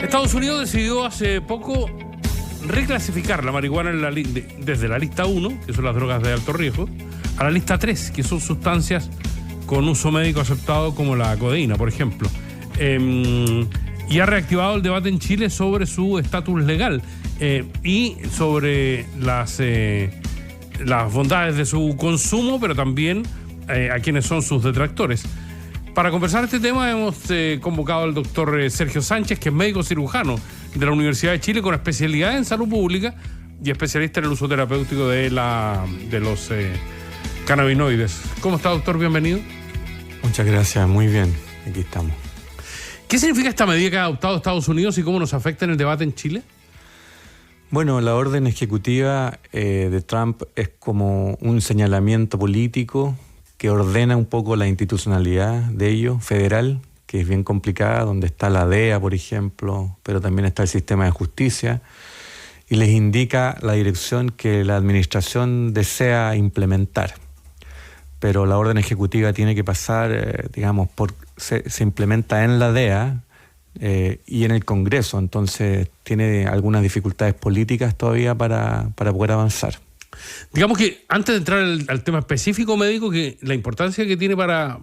Estados Unidos decidió hace poco reclasificar la marihuana desde la lista 1, que son las drogas de alto riesgo, a la lista 3, que son sustancias con uso médico aceptado como la codeína, por ejemplo. Y ha reactivado el debate en Chile sobre su estatus legal y sobre las bondades de su consumo, pero también a quienes son sus detractores. Para conversar este tema hemos convocado al doctor Sergio Sánchez, que es médico cirujano de la Universidad de Chile con especialidad en salud pública y especialista en el uso terapéutico de los cannabinoides. ¿Cómo está, doctor? Bienvenido. Muchas gracias, muy bien, aquí estamos. ¿Qué significa esta medida que ha adoptado Estados Unidos y cómo nos afecta en el debate en Chile? Bueno, la orden ejecutiva de Trump es como un señalamiento político que ordena un poco la institucionalidad de ello, federal, que es bien complicada, donde está la DEA, por ejemplo, pero también está el sistema de justicia, y les indica la dirección que la administración desea implementar. Pero la orden ejecutiva tiene que pasar, se implementa en la DEA y en el Congreso, entonces tiene algunas dificultades políticas todavía para poder avanzar. Digamos que antes de entrar al tema específico médico, que la importancia que tiene para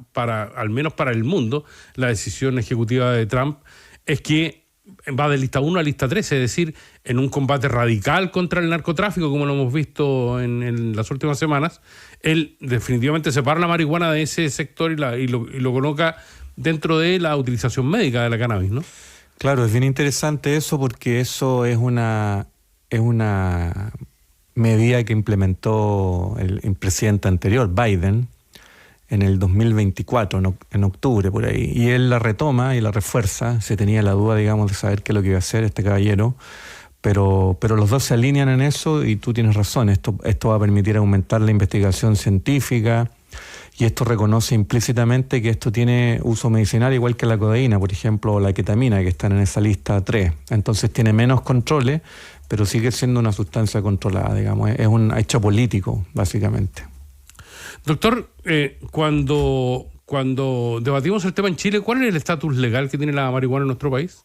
al menos para el mundo, la decisión ejecutiva de Trump, es que va de lista 1 a lista 3, es decir, en un combate radical contra el narcotráfico, como lo hemos visto en las últimas semanas, él definitivamente separa la marihuana de ese sector y lo coloca dentro de la utilización médica de la cannabis, ¿no? Claro, es bien interesante eso porque eso es una medida que implementó el presidente anterior, Biden, en el 2024, en octubre, por ahí. Y él la retoma y la refuerza. Se tenía la duda, digamos, de saber qué es lo que iba a hacer este caballero. Pero los dos se alinean en eso y tú tienes razón. Esto va a permitir aumentar la investigación científica y esto reconoce implícitamente que esto tiene uso medicinal igual que la codeína, por ejemplo, o la ketamina, que están en esa lista 3. Entonces tiene menos controles, pero sigue siendo una sustancia controlada, digamos. Es un hecho político, básicamente. Doctor, cuando debatimos el tema en Chile, ¿cuál es el estatus legal que tiene la marihuana en nuestro país?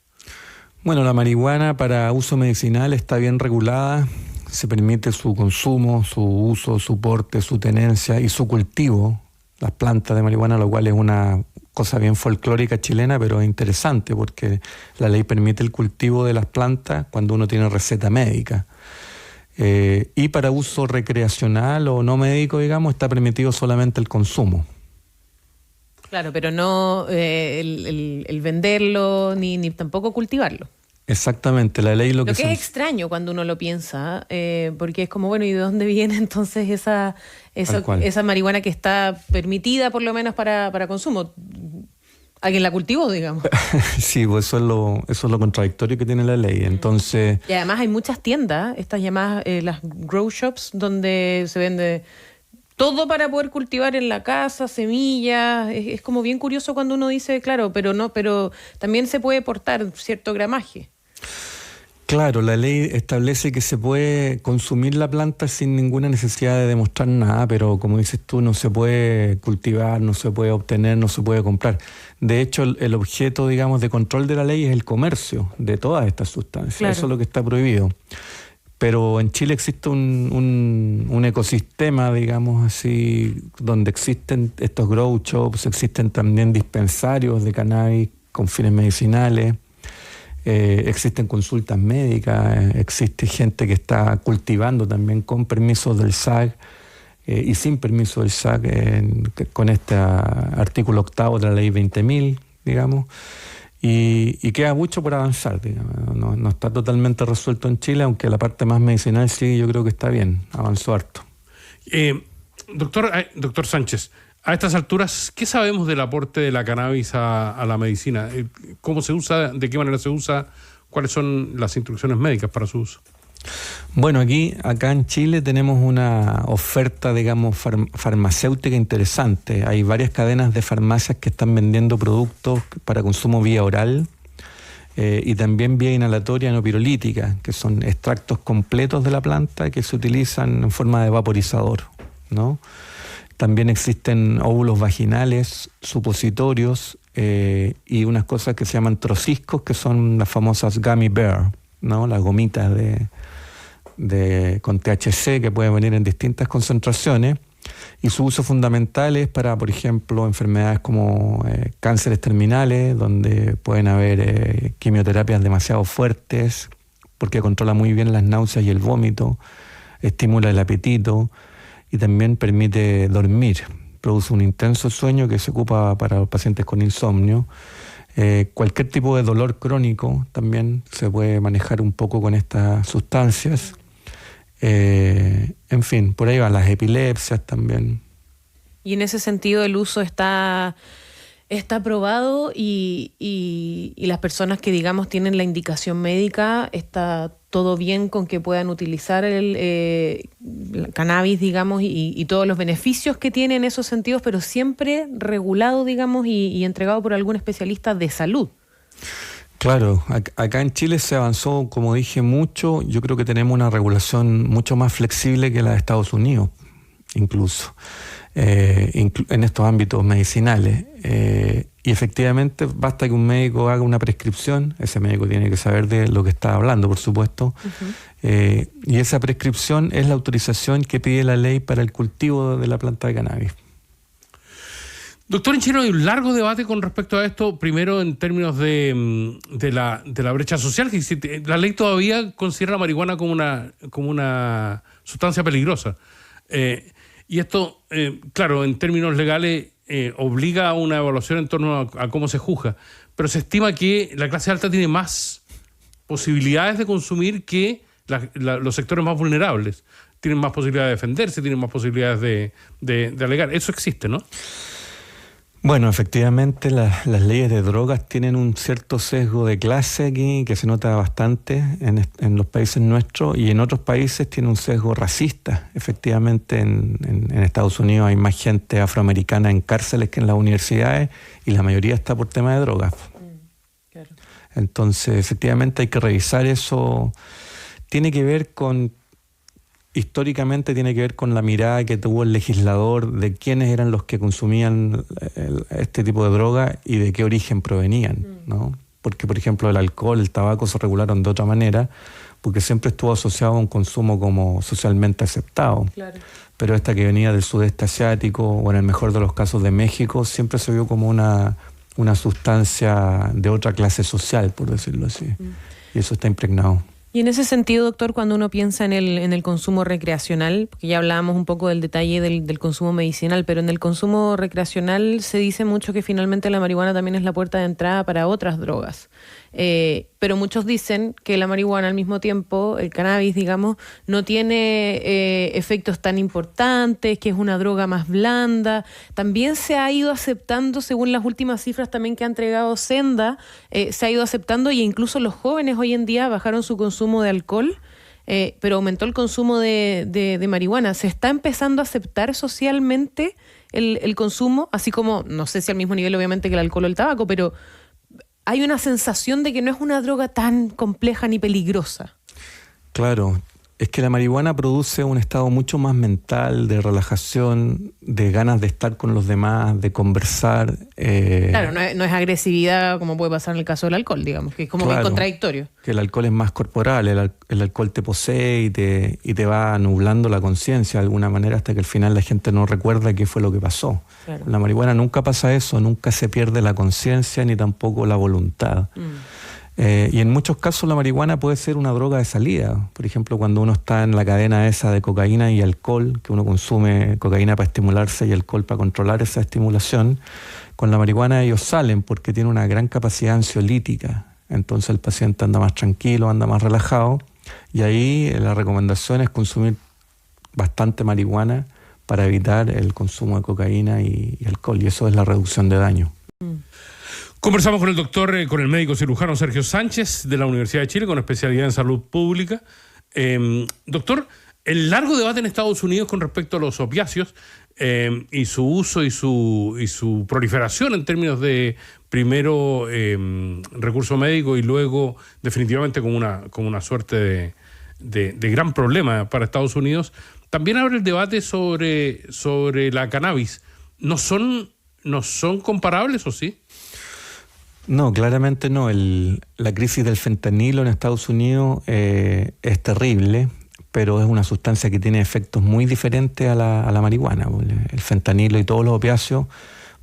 Bueno, la marihuana para uso medicinal está bien regulada. Se permite su consumo, su uso, su porte, su tenencia y su cultivo, las plantas de marihuana, lo cual es una cosa bien folclórica chilena, pero interesante porque la ley permite el cultivo de las plantas cuando uno tiene receta médica. Y para uso recreacional o no médico, digamos, está permitido solamente el consumo. Claro, pero no el venderlo ni tampoco cultivarlo. Exactamente, la ley lo que es extraño cuando uno lo piensa, porque es como, bueno, ¿y de dónde viene entonces esa marihuana que está permitida por lo menos para consumo? ¿Alguien la cultivó, digamos? Sí, pues eso es lo contradictorio que tiene la ley. Entonces, y además hay muchas tiendas, estas llamadas las grow shops, donde se vende todo para poder cultivar en la casa, semillas. Es como bien curioso cuando uno dice, claro, pero también se puede portar cierto gramaje. Claro, la ley establece que se puede consumir la planta sin ninguna necesidad de demostrar nada, pero como dices tú, no se puede cultivar, no se puede obtener, no se puede comprar. De hecho, el objeto, digamos, de control de la ley es el comercio de todas estas sustancias. Claro. Eso es lo que está prohibido. Pero en Chile existe un ecosistema, digamos así, donde existen estos grow shops, existen también dispensarios de cannabis con fines medicinales. Existen consultas médicas, existe gente que está cultivando también con permiso del SAC y sin permiso del SAC con este artículo 8 de la ley 20.000, digamos, y queda mucho por avanzar, digamos. No está totalmente resuelto en Chile, aunque la parte más medicinal sí, yo creo que está bien, avanzó harto. Doctor Sánchez, a estas alturas, ¿qué sabemos del aporte de la cannabis a la medicina? ¿Cómo se usa? ¿De qué manera se usa? ¿Cuáles son las instrucciones médicas para su uso? Bueno, acá en Chile tenemos una oferta, digamos, farmacéutica interesante. Hay varias cadenas de farmacias que están vendiendo productos para consumo vía oral y también vía inhalatoria no pirolítica, que son extractos completos de la planta que se utilizan en forma de vaporizador, ¿no? También existen óvulos vaginales, supositorios, y unas cosas que se llaman trociscos, que son las famosas gummy bear, ¿no? Las gomitas con THC que pueden venir en distintas concentraciones. Y su uso fundamental es para, por ejemplo, enfermedades como cánceres terminales, donde pueden haber quimioterapias demasiado fuertes, porque controla muy bien las náuseas y el vómito, estimula el apetito y también permite dormir. Produce un intenso sueño que se ocupa para los pacientes con insomnio. Cualquier tipo de dolor crónico también se puede manejar un poco con estas sustancias. En fin, por ahí van las epilepsias también. Y en ese sentido el uso está aprobado y las personas que, digamos, tienen la indicación médica, está todo bien con que puedan utilizar el cannabis, digamos, y todos los beneficios que tiene en esos sentidos, pero siempre regulado, digamos, y entregado por algún especialista de salud. Claro, acá en Chile se avanzó, como dije, mucho. Yo creo que tenemos una regulación mucho más flexible que la de Estados Unidos, incluso, en estos ámbitos medicinales. Y efectivamente basta que un médico haga una prescripción, ese médico tiene que saber de lo que está hablando, por supuesto, y esa prescripción es la autorización que pide la ley para el cultivo de la planta de cannabis. Doctor Inchino, hay un largo debate con respecto a esto, primero en términos de la brecha social, que existe. La ley todavía considera la marihuana como una sustancia peligrosa. Y esto, claro, en términos legales obliga a una evaluación en torno a cómo se juzga, pero se estima que la clase alta tiene más posibilidades de consumir que los sectores más vulnerables. Tienen más posibilidades de defenderse, tienen más posibilidades de alegar. Eso existe, ¿no? Bueno, efectivamente las leyes de drogas tienen un cierto sesgo de clase aquí que se nota bastante en los países nuestros, y en otros países tiene un sesgo racista. Efectivamente en Estados Unidos hay más gente afroamericana en cárceles que en las universidades, y la mayoría está por tema de drogas. Claro. Entonces, efectivamente hay que revisar eso. Históricamente tiene que ver con la mirada que tuvo el legislador de quiénes eran los que consumían este tipo de droga y de qué origen provenían, ¿no? Porque, por ejemplo, el alcohol, el tabaco se regularon de otra manera, porque siempre estuvo asociado a un consumo como socialmente aceptado. Claro. Pero esta que venía del sudeste asiático, o en el mejor de los casos de México, siempre se vio como una sustancia de otra clase social, por decirlo así. Y eso está impregnado. Y en ese sentido, doctor, cuando uno piensa en el consumo recreacional, porque ya hablábamos un poco del detalle del consumo medicinal, pero en el consumo recreacional se dice mucho que finalmente la marihuana también es la puerta de entrada para otras drogas. Pero muchos dicen que la marihuana al mismo tiempo, el cannabis, digamos, no tiene efectos tan importantes, que es una droga más blanda. También se ha ido aceptando, según las últimas cifras también que ha entregado Senda, se ha ido aceptando, y incluso los jóvenes hoy en día bajaron su consumo de alcohol, pero aumentó el consumo de marihuana. ¿Se está empezando a aceptar socialmente el consumo? Así como, no sé si al mismo nivel obviamente que el alcohol o el tabaco, pero hay una sensación de que no es una droga tan compleja ni peligrosa. Claro, es que la marihuana produce un estado mucho más mental, de relajación, de ganas de estar con los demás, de conversar. Claro, no es agresividad como puede pasar en el caso del alcohol, digamos, que es como bien contradictorio. Que el alcohol es más corporal, el alcohol te posee y te va nublando la conciencia de alguna manera hasta que al final la gente no recuerda qué fue lo que pasó. Claro. Con la marihuana nunca pasa eso, nunca se pierde la conciencia ni tampoco la voluntad. Y en muchos casos la marihuana puede ser una droga de salida. Por ejemplo, cuando uno está en la cadena esa de cocaína y alcohol, que uno consume cocaína para estimularse y alcohol para controlar esa estimulación, con la marihuana ellos salen porque tiene una gran capacidad ansiolítica. Entonces el paciente anda más tranquilo, anda más relajado, y ahí la recomendación es consumir bastante marihuana para evitar el consumo de cocaína y alcohol, y eso es la reducción de daño. Conversamos con el doctor, con el médico cirujano Sergio Sánchez de la Universidad de Chile, con especialidad en salud pública. Doctor, el largo debate en Estados Unidos con respecto a los opiáceos y su uso y su proliferación en términos de, primero, recurso médico y luego definitivamente como una suerte de gran problema para Estados Unidos, también abre el debate sobre la cannabis. ¿No son comparables o sí? No, claramente no. La crisis del fentanilo en Estados Unidos es terrible, pero es una sustancia que tiene efectos muy diferentes a la marihuana. El fentanilo y todos los opiáceos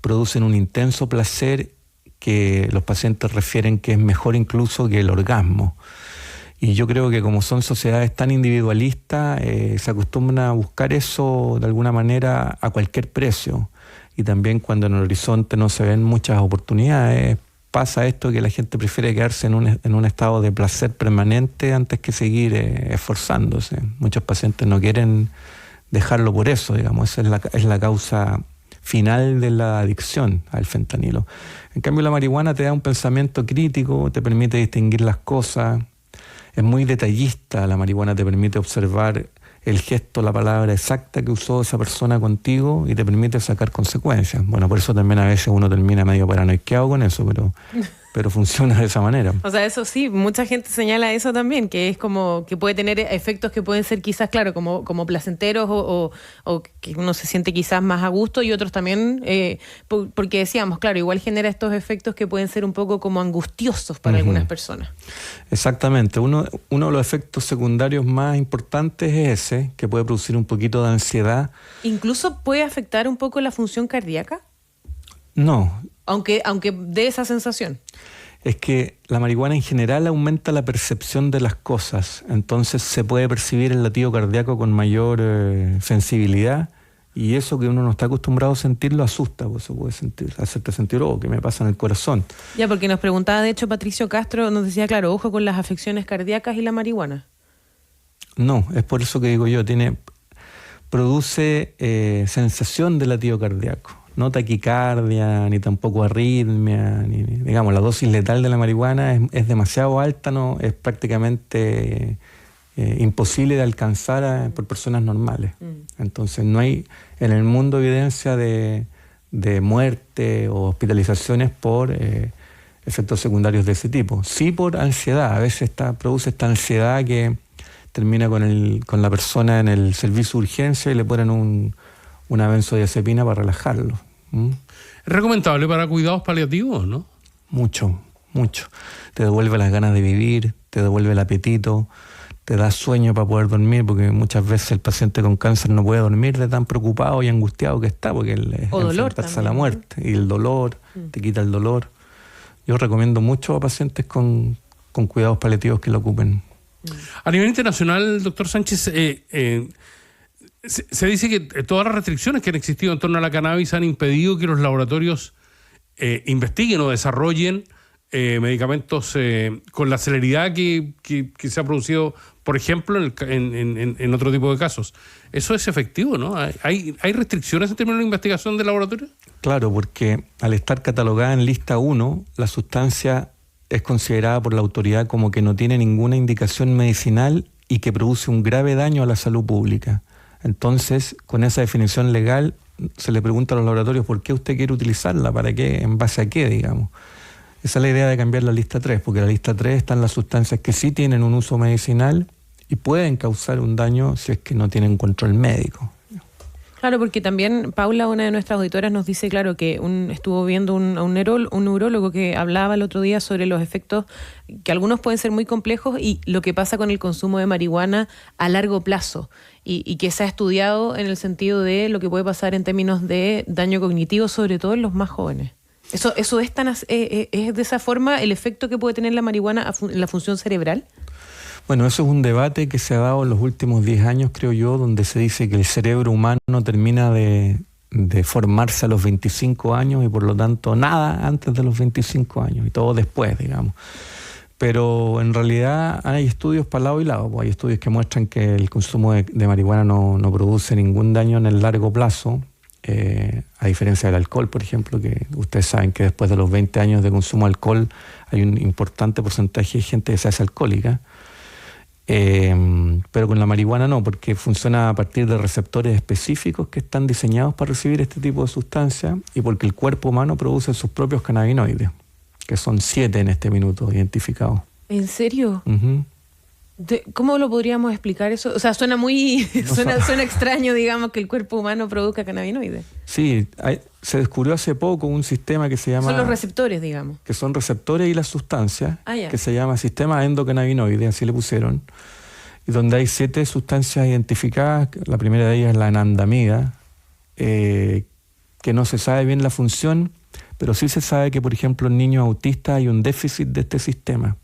producen un intenso placer que los pacientes refieren que es mejor incluso que el orgasmo. Y yo creo que como son sociedades tan individualistas, se acostumbran a buscar eso de alguna manera a cualquier precio. Y también cuando en el horizonte no se ven muchas oportunidades, pasa esto que la gente prefiere quedarse en un estado de placer permanente antes que seguir esforzándose. Muchos pacientes no quieren dejarlo por eso, digamos. Esa es la causa final de la adicción al fentanilo. En cambio, la marihuana te da un pensamiento crítico, te permite distinguir las cosas, es muy detallista. La marihuana te permite observar el gesto, la palabra exacta que usó esa persona contigo y te permite sacar consecuencias. Bueno, por eso también a veces uno termina medio paranoiqueado con eso, pero funciona de esa manera. O sea, eso sí, mucha gente señala eso también, que es como que puede tener efectos que pueden ser quizás, claro, como placenteros o que uno se siente quizás más a gusto, y otros también, porque decíamos, claro, igual genera estos efectos que pueden ser un poco como angustiosos para algunas personas. Exactamente. Uno de los efectos secundarios más importantes es ese, que puede producir un poquito de ansiedad. ¿Incluso puede afectar un poco la función cardíaca? No. Aunque dé esa sensación. Es que la marihuana en general aumenta la percepción de las cosas, entonces se puede percibir el latido cardíaco con mayor sensibilidad, y eso que uno no está acostumbrado a sentir lo asusta, pues se puede hacerte sentir, ¿qué me pasa en el corazón? Ya, porque nos preguntaba, de hecho, Patricio Castro nos decía, claro, ojo con las afecciones cardíacas y la marihuana. No, es por eso que digo yo, produce sensación de latido cardíaco. No taquicardia, ni tampoco arritmia, digamos, la dosis letal de la marihuana es demasiado alta, no es prácticamente imposible de alcanzar por personas normales. Entonces no hay en el mundo evidencia de muerte o hospitalizaciones por efectos secundarios de ese tipo. Sí por ansiedad, a veces produce esta ansiedad que termina con la persona en el servicio de urgencia y le ponen una benzodiazepina para relajarlo. ¿Es recomendable para cuidados paliativos, no? Mucho. Te devuelve las ganas de vivir, te devuelve el apetito, te da sueño para poder dormir, porque muchas veces el paciente con cáncer no puede dormir de tan preocupado y angustiado que está, porque enfrentarse a la muerte. Y el dolor, te quita el dolor. Yo recomiendo mucho a pacientes con cuidados paliativos que lo ocupen. A nivel internacional, doctor Sánchez, se dice que todas las restricciones que han existido en torno a la cannabis han impedido que los laboratorios investiguen o desarrollen medicamentos con la celeridad que se ha producido, por ejemplo, en otro tipo de casos. ¿Eso es efectivo, no? ¿Hay restricciones en términos de investigación de laboratorio? Claro, porque al estar catalogada en lista 1, la sustancia es considerada por la autoridad como que no tiene ninguna indicación medicinal y que produce un grave daño a la salud pública. Entonces, con esa definición legal, se le pregunta a los laboratorios por qué usted quiere utilizarla, para qué, en base a qué, digamos. Esa es la idea de cambiar la lista 3, porque en la lista 3 están las sustancias que sí tienen un uso medicinal y pueden causar un daño si es que no tienen control médico. Claro, porque también Paula, una de nuestras auditoras, nos dice, claro, que estuvo viendo un neurólogo que hablaba el otro día sobre los efectos, que algunos pueden ser muy complejos, y lo que pasa con el consumo de marihuana a largo plazo, y que se ha estudiado en el sentido de lo que puede pasar en términos de daño cognitivo, sobre todo en los más jóvenes. ¿Eso es de esa forma el efecto que puede tener la marihuana en la función cerebral? Bueno, eso es un debate que se ha dado en los últimos 10 años, creo yo, donde se dice que el cerebro humano termina de formarse a los 25 años y por lo tanto nada antes de los 25 años y todo después, digamos. Pero en realidad hay estudios para lado y lado. Hay estudios que muestran que el consumo de marihuana no produce ningún daño en el largo plazo, a diferencia del alcohol, por ejemplo, que ustedes saben que después de los 20 años de consumo de alcohol hay un importante porcentaje de gente que se hace alcohólica. Pero con la marihuana no, porque funciona a partir de receptores específicos que están diseñados para recibir este tipo de sustancias y porque el cuerpo humano produce sus propios cannabinoides, que son 7 en este minuto identificados. ¿En serio? ¿Cómo lo podríamos explicar eso? O sea, suena suena extraño, digamos, que el cuerpo humano produzca cannabinoides. Sí, se descubrió hace poco un sistema que se llama... Son los receptores, digamos. Que son receptores y las sustancias, ya. que se llama sistema endocannabinoide, así le pusieron, y donde hay 7 sustancias identificadas. La primera de ellas es la anandamida, que no se sabe bien la función, pero sí se sabe que, por ejemplo, en niños autistas hay un déficit de este sistema.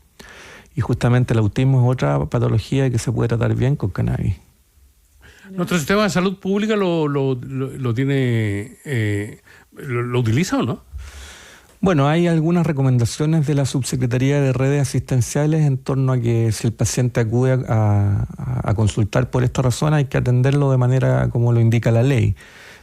Y justamente el autismo es otra patología que se puede tratar bien con cannabis. ¿Nuestro sistema de salud pública lo tiene, lo utiliza o no? Bueno, hay algunas recomendaciones de la Subsecretaría de Redes Asistenciales en torno a que si el paciente acude a consultar por esta razón, hay que atenderlo de manera como lo indica la ley.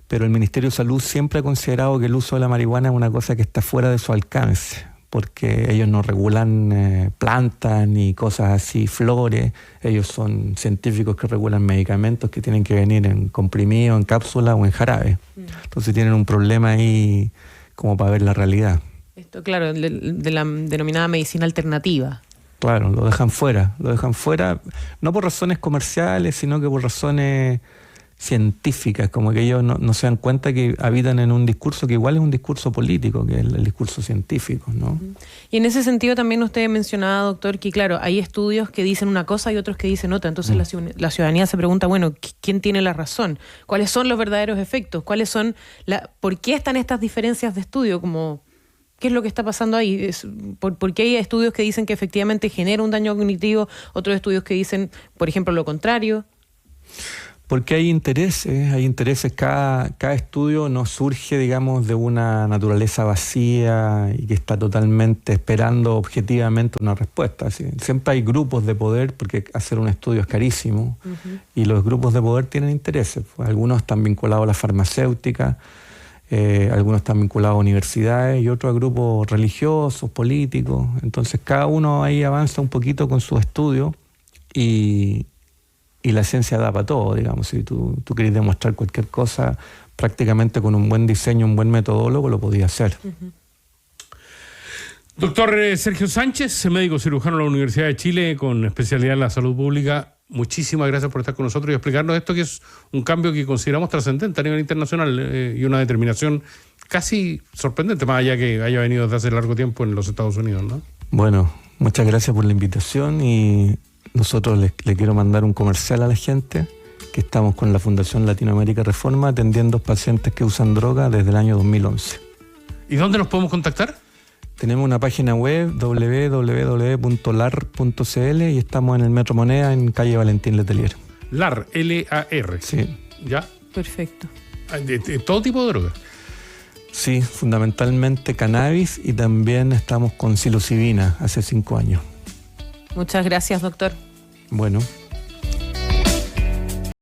Pero el Ministerio de Salud siempre ha considerado que el uso de la marihuana es una cosa que está fuera de su alcance, porque ellos no regulan plantas ni cosas así, flores. Ellos son científicos que regulan medicamentos que tienen que venir en comprimido, en cápsula o en jarabe. Entonces tienen un problema ahí como para ver la realidad. Esto, claro, de la denominada medicina alternativa. Claro, lo dejan fuera, no por razones comerciales, sino que por razones científicas, como que ellos no se dan cuenta que habitan en un discurso que igual es un discurso político, que es el discurso científico, ¿no? Y en ese sentido también usted mencionaba, doctor, que claro, hay estudios que dicen una cosa y otros que dicen otra. Entonces la ciudadanía se pregunta, bueno, ¿quién tiene la razón? ¿Cuáles son los verdaderos efectos? ¿Por qué están estas diferencias de estudio? ¿Qué es lo que está pasando ahí? ¿Por qué hay estudios que dicen que efectivamente genera un daño cognitivo? Otros estudios que dicen, por ejemplo, lo contrario. Porque hay intereses. Cada estudio no surge, digamos, de una naturaleza vacía y que está totalmente esperando objetivamente una respuesta. ¿Sí? Siempre hay grupos de poder, porque hacer un estudio es carísimo, y los grupos de poder tienen intereses. Algunos están vinculados a la farmacéutica, algunos están vinculados a universidades y otros a grupos religiosos, políticos. Entonces cada uno ahí avanza un poquito con su estudio y la ciencia da para todo, digamos. Si tú querés demostrar cualquier cosa, prácticamente con un buen diseño, un buen metodólogo, lo podías hacer. Doctor Sergio Sánchez, médico cirujano de la Universidad de Chile con especialidad en la salud pública, muchísimas gracias por estar con nosotros y explicarnos esto, que es un cambio que consideramos trascendente a nivel internacional y una determinación casi sorprendente, más allá que haya venido desde hace largo tiempo en los Estados Unidos, ¿no? Bueno, muchas gracias por la invitación y nosotros le quiero mandar un comercial a la gente, que estamos con la Fundación Latinoamérica Reforma atendiendo a pacientes que usan droga desde el año 2011. ¿Y dónde nos podemos contactar? Tenemos una página web www.lar.cl y estamos en el Metro Moneda en calle Valentín Letelier. LAR, L-A-R. Sí. ¿Ya? Perfecto. ¿De todo tipo de drogas? Sí, fundamentalmente cannabis y también estamos con psilocibina hace 5 años. Muchas gracias, doctor. Bueno.